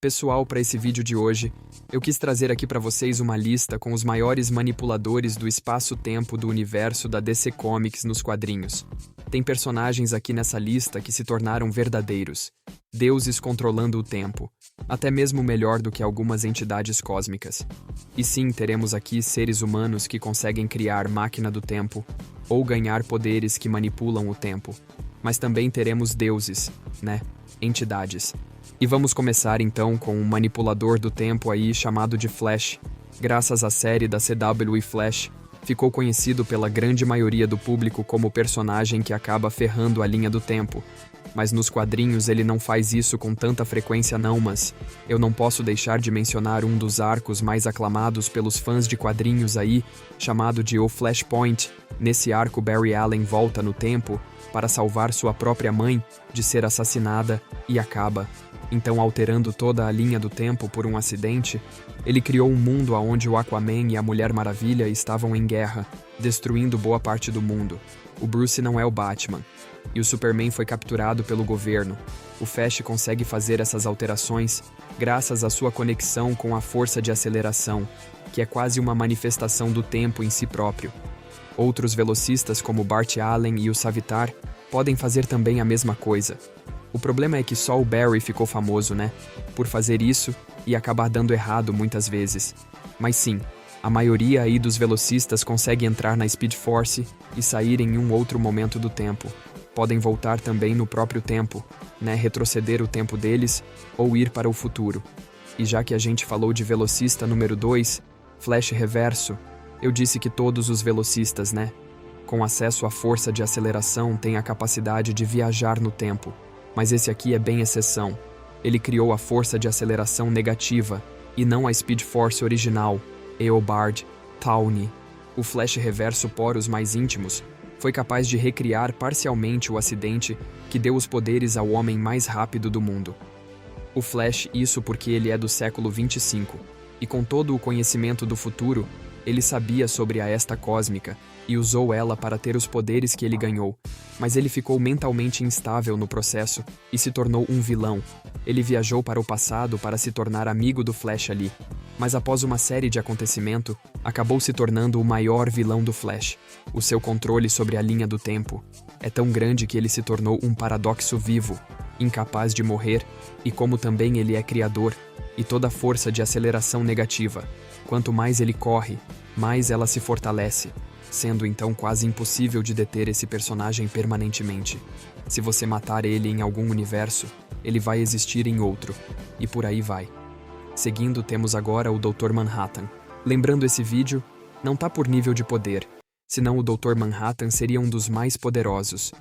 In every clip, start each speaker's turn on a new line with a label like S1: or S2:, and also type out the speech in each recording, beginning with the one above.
S1: Pessoal, para esse vídeo de hoje, eu quis trazer aqui para vocês uma lista com os maiores manipuladores do espaço-tempo do universo da DC Comics nos quadrinhos. Tem personagens aqui nessa lista que se tornaram verdadeiros deuses controlando o tempo, até mesmo melhor do que algumas entidades cósmicas. E sim, teremos aqui seres humanos que conseguem criar máquina do tempo ou ganhar poderes que manipulam o tempo. Mas também teremos deuses, entidades. E vamos começar então com um manipulador do tempo aí chamado de Flash. Graças à série da CW e Flash, ficou conhecido pela grande maioria do público como o personagem que acaba ferrando a linha do tempo. Mas nos quadrinhos ele não faz isso com tanta frequência não, mas eu não posso deixar de mencionar um dos arcos mais aclamados pelos fãs de quadrinhos aí, chamado de O Flashpoint. Nesse arco, Barry Allen volta no tempo para salvar sua própria mãe de ser assassinada e acaba, então, alterando toda a linha do tempo por um acidente. Ele criou um mundo onde o Aquaman e a Mulher Maravilha estavam em guerra, destruindo boa parte do mundo. O Bruce não é o Batman, e o Superman foi capturado pelo governo. O Flash consegue fazer essas alterações graças à sua conexão com a força de aceleração, que é quase uma manifestação do tempo em si próprio. Outros velocistas como Bart Allen e o Savitar podem fazer também a mesma coisa. O problema é que só o Barry ficou famoso, por fazer isso e acabar dando errado muitas vezes. Mas sim, a maioria aí dos velocistas consegue entrar na Speed Force e sair em um outro momento do tempo. Podem voltar também no próprio tempo, retroceder o tempo deles ou ir para o futuro. E já que a gente falou de velocista número 2, Flash Reverso, eu disse que todos os velocistas, com acesso à força de aceleração, têm a capacidade de viajar no tempo. Mas esse aqui é bem exceção. Ele criou a força de aceleração negativa, e não a Speed Force original, Eobard, Tawny. O Flash Reverso Poros mais íntimos foi capaz de recriar parcialmente o acidente que deu os poderes ao homem mais rápido do mundo. O Flash, isso porque ele é do século 25, e com todo o conhecimento do futuro, ele sabia sobre a esta cósmica e usou ela para ter os poderes que ele ganhou, mas ele ficou mentalmente instável no processo e se tornou um vilão. Ele viajou para o passado para se tornar amigo do Flash ali, mas após uma série de acontecimentos, acabou se tornando o maior vilão do Flash. O seu controle sobre a linha do tempo é tão grande que ele se tornou um paradoxo vivo, incapaz de morrer, e como também ele é criador, e toda a força de aceleração negativa. Quanto mais ele corre, mais ela se fortalece, sendo então quase impossível de deter esse personagem permanentemente. Se você matar ele em algum universo, ele vai existir em outro, e por aí vai. Seguindo, temos agora o Dr. Manhattan. Lembrando, esse vídeo não tá por nível de poder, senão o Dr. Manhattan seria um dos mais poderosos.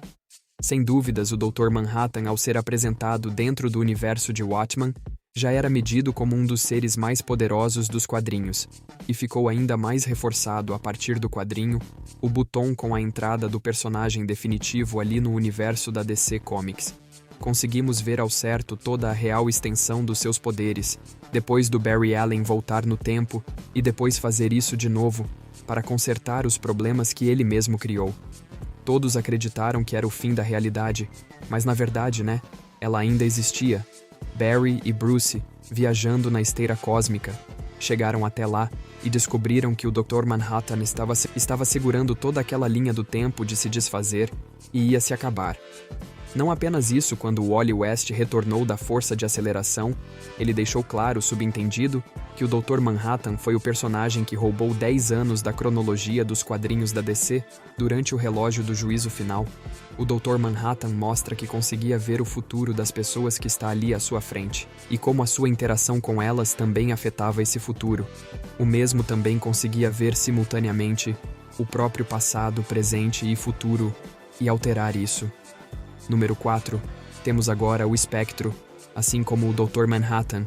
S1: Sem dúvidas, o Dr. Manhattan, ao ser apresentado dentro do universo de Watchmen, já era medido como um dos seres mais poderosos dos quadrinhos, e ficou ainda mais reforçado a partir do quadrinho, o Buton, com a entrada do personagem definitivo ali no universo da DC Comics. Conseguimos ver ao certo toda a real extensão dos seus poderes, depois do Barry Allen voltar no tempo e depois fazer isso de novo, para consertar os problemas que ele mesmo criou. Todos acreditaram que era o fim da realidade, mas na verdade, ela ainda existia. Barry e Bruce, viajando na esteira cósmica, chegaram até lá e descobriram que o Dr. Manhattan estava segurando toda aquela linha do tempo de se desfazer e ia se acabar. Não apenas isso, quando o Wally West retornou da força de aceleração, ele deixou claro, subentendido, que o Dr. Manhattan foi o personagem que roubou 10 anos da cronologia dos quadrinhos da DC durante o relógio do juízo final. O Dr. Manhattan mostra que conseguia ver o futuro das pessoas que está ali à sua frente, e como a sua interação com elas também afetava esse futuro. O mesmo também conseguia ver simultaneamente o próprio passado, presente e futuro, e alterar isso. Número 4. Temos agora o Espectro. Assim como o Dr. Manhattan,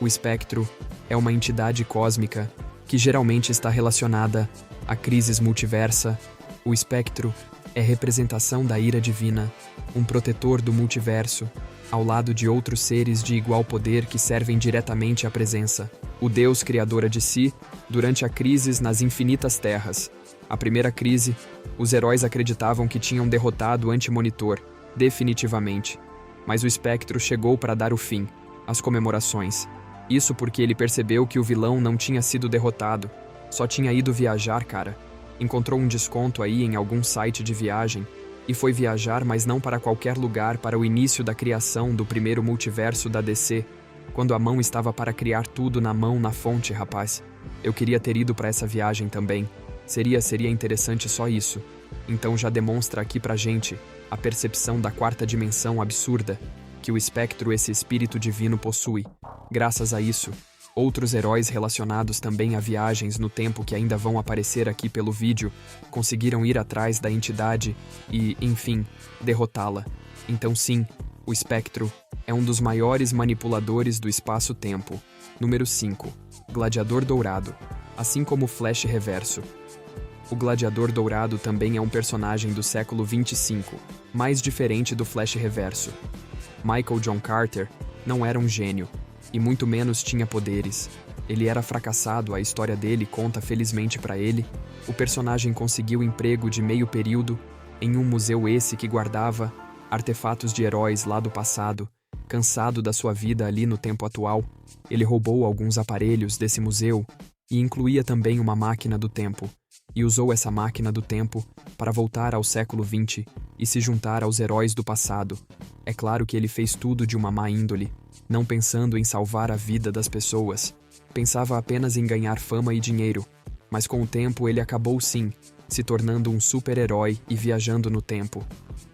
S1: o Espectro é uma entidade cósmica que geralmente está relacionada a crises multiversa. O Espectro é representação da ira divina, um protetor do multiverso, ao lado de outros seres de igual poder que servem diretamente à presença. O Deus criadora de si, durante a crise nas infinitas terras. A primeira crise, os heróis acreditavam que tinham derrotado o Anti-Monitor, definitivamente. Mas o Espectro chegou para dar o fim. as comemorações. Isso porque ele percebeu que o vilão não tinha sido derrotado, só tinha ido viajar, cara. Encontrou um desconto aí em algum site de viagem e foi viajar, mas não para qualquer lugar, para o início da criação do primeiro multiverso da DC, quando a mão estava para criar tudo na mão, na fonte, rapaz. Eu queria ter ido para essa viagem também. Seria interessante só isso. Então já demonstra aqui pra gente a percepção da quarta dimensão absurda que o espectro, esse espírito divino, possui. Graças a isso, outros heróis relacionados também a viagens no tempo que ainda vão aparecer aqui pelo vídeo conseguiram ir atrás da entidade e, enfim, derrotá-la. Então sim, o espectro é um dos maiores manipuladores do espaço-tempo. Número 5. Gladiador Dourado. Assim como o Flash Reverso, o Gladiador Dourado também é um personagem do século 25, mais diferente do Flash Reverso. Michael John Carter não era um gênio, e muito menos tinha poderes. Ele era fracassado, a história dele conta felizmente para ele. O personagem conseguiu emprego de meio período em um museu esse que guardava artefatos de heróis lá do passado. Cansado da sua vida ali no tempo atual, ele roubou alguns aparelhos desse museu e incluía também uma máquina do tempo, e usou essa máquina do tempo para voltar ao século XX e se juntar aos heróis do passado. É claro que ele fez tudo de uma má índole, não pensando em salvar a vida das pessoas. Pensava apenas em ganhar fama e dinheiro, mas com o tempo ele acabou sim, se tornando um super-herói e viajando no tempo.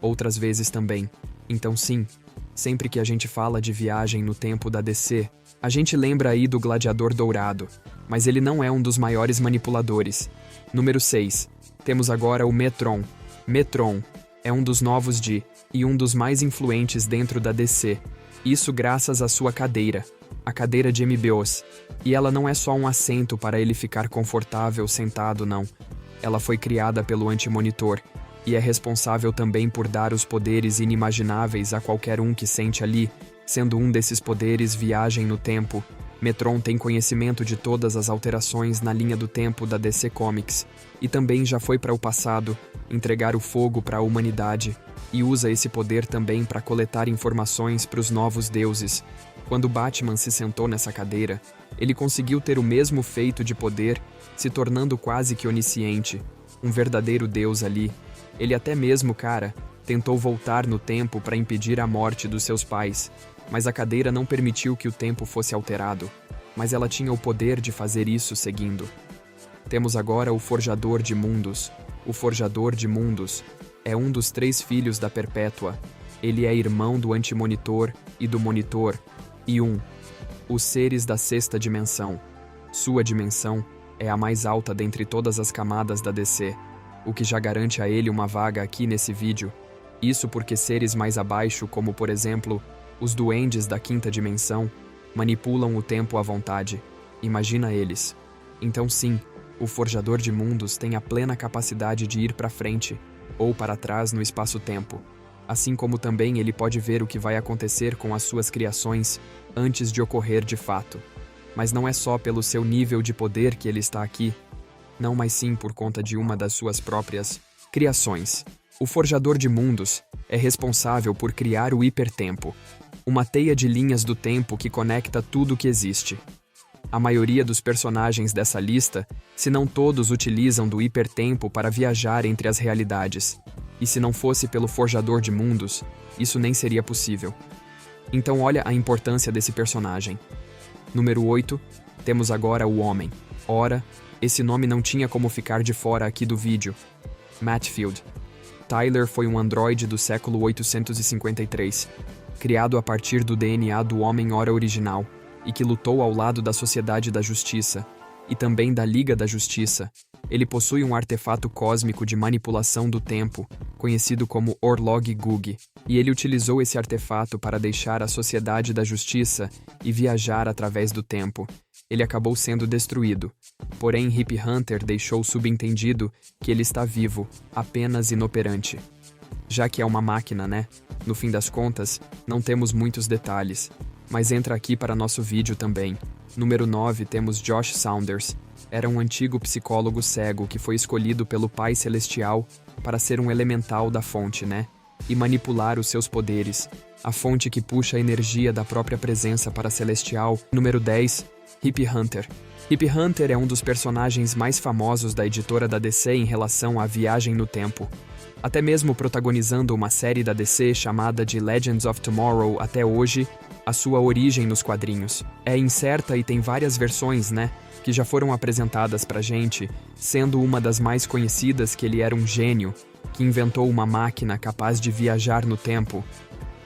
S1: Outras vezes também. Então sim, sempre que a gente fala de viagem no tempo da DC, a gente lembra aí do Gladiador Dourado, mas ele não é um dos maiores manipuladores. Número 6. Temos agora o Metron. Metron é um dos novos e um dos mais influentes dentro da DC. Isso graças à sua cadeira, a cadeira de MBOs. E ela não é só um assento para ele ficar confortável sentado, não. Ela foi criada pelo Anti-Monitor e é responsável também por dar os poderes inimagináveis a qualquer um que sente ali, sendo um desses poderes viagem no tempo. Metron tem conhecimento de todas as alterações na linha do tempo da DC Comics e também já foi para o passado entregar o fogo para a humanidade e usa esse poder também para coletar informações para os novos deuses. Quando Batman se sentou nessa cadeira, ele conseguiu ter o mesmo feito de poder, se tornando quase que onisciente, um verdadeiro deus ali. Ele até mesmo, cara, tentou voltar no tempo para impedir a morte dos seus pais, mas a cadeira não permitiu que o tempo fosse alterado, mas ela tinha o poder de fazer isso seguindo. Temos agora o Forjador de Mundos. O Forjador de Mundos é um dos 3 filhos da Perpétua. Ele é irmão do Anti-Monitor e do Monitor, e os seres da 6ª dimensão. Sua dimensão é a mais alta dentre todas as camadas da DC, o que já garante a ele uma vaga aqui nesse vídeo. Isso porque seres mais abaixo, como por exemplo, os duendes da 5ª dimensão, manipulam o tempo à vontade. Imagina eles. Então sim, o Forjador de Mundos tem a plena capacidade de ir para frente ou para trás no espaço-tempo, assim como também ele pode ver o que vai acontecer com as suas criações antes de ocorrer de fato. Mas não é só pelo seu nível de poder que ele está aqui, não, mas sim por conta de uma das suas próprias criações. O Forjador de Mundos é responsável por criar o hipertempo, uma teia de linhas do tempo que conecta tudo o que existe. A maioria dos personagens dessa lista, se não todos, utilizam do hipertempo para viajar entre as realidades. E se não fosse pelo Forjador de Mundos, isso nem seria possível. Então olha a importância desse personagem. Número 8, temos agora o Homem. Ora, esse nome não tinha como ficar de fora aqui do vídeo. Matfield. Tyler foi um androide do século 853, criado a partir do DNA do Homem-Hora original, e que lutou ao lado da Sociedade da Justiça, e também da Liga da Justiça. Ele possui um artefato cósmico de manipulação do tempo, conhecido como Orlog Gug, e ele utilizou esse artefato para deixar a Sociedade da Justiça e viajar através do tempo. Ele acabou sendo destruído. Porém, Hip Hunter deixou subentendido que ele está vivo, apenas inoperante. Já que é uma máquina, né? No fim das contas, não temos muitos detalhes. Mas entra aqui para nosso vídeo também. Número 9, temos Josh Saunders. Era um antigo psicólogo cego que foi escolhido pelo Pai Celestial para ser um elemental da fonte, né? e manipular os seus poderes, a fonte que puxa a energia da própria presença para a Celestial. Número 10. Hip Hunter. Hip Hunter é um dos personagens mais famosos da editora da DC em relação à viagem no tempo, até mesmo protagonizando uma série da DC chamada de Legends of Tomorrow até hoje. A sua origem nos quadrinhos é incerta e tem várias versões, que já foram apresentadas pra gente, sendo uma das mais conhecidas que ele era um gênio, que inventou uma máquina capaz de viajar no tempo,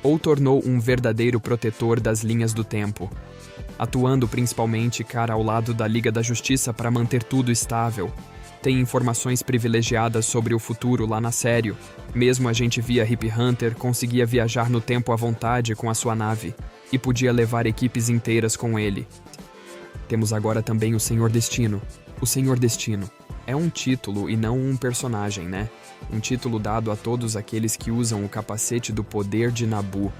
S1: ou tornou um verdadeiro protetor das linhas do tempo, atuando principalmente cara ao lado da Liga da Justiça para manter tudo estável. Tem informações privilegiadas sobre o futuro lá na série. Mesmo a gente via Hip Hunter conseguia viajar no tempo à vontade com a sua nave, e podia levar equipes inteiras com ele. Temos agora também o Senhor Destino. O Senhor Destino é um título e não um personagem, Um título dado a todos aqueles que usam o capacete do poder de Nabu,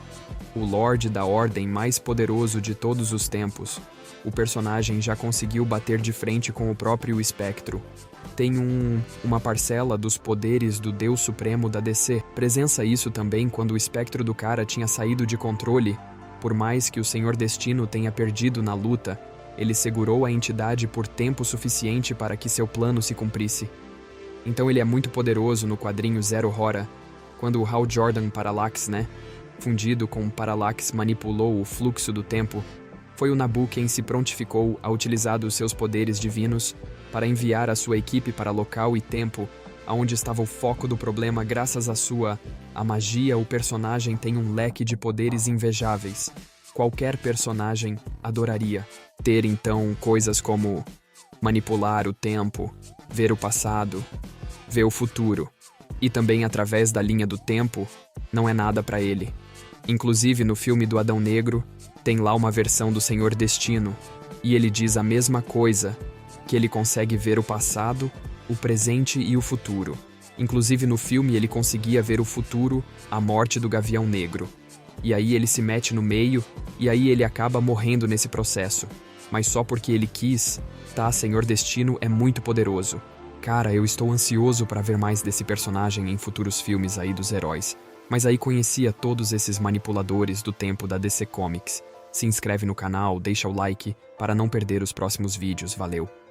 S1: o Lorde da Ordem mais poderoso de todos os tempos. O personagem já conseguiu bater de frente com o próprio Espectro. Tem uma parcela dos poderes do Deus Supremo da DC. Presença isso também quando o espectro do cara tinha saído de controle. Por mais que o Senhor Destino tenha perdido na luta, ele segurou a entidade por tempo suficiente para que seu plano se cumprisse. Então ele é muito poderoso no quadrinho Zero Hora, quando o Hal Jordan Parallax, fundido com o Parallax, manipulou o fluxo do tempo. Foi o Nabu quem se prontificou a utilizar os seus poderes divinos para enviar a sua equipe para local e tempo aonde estava o foco do problema. Graças à magia, o personagem tem um leque de poderes invejáveis. Qualquer personagem adoraria ter então coisas como manipular o tempo, ver o passado, ver o futuro, e também através da linha do tempo. Não é nada para ele. Inclusive no filme do Adão Negro, tem lá uma versão do Senhor Destino, e ele diz a mesma coisa, que ele consegue ver o passado, o presente e o futuro. Inclusive no filme ele conseguia ver o futuro, a morte do Gavião Negro. E aí ele se mete no meio, e aí ele acaba morrendo nesse processo. Mas só porque ele quis, Senhor Destino é muito poderoso. Cara, eu estou ansioso para ver mais desse personagem em futuros filmes aí dos heróis. Mas aí conhecia todos esses manipuladores do tempo da DC Comics. Se inscreve no canal, deixa o like para não perder os próximos vídeos, valeu!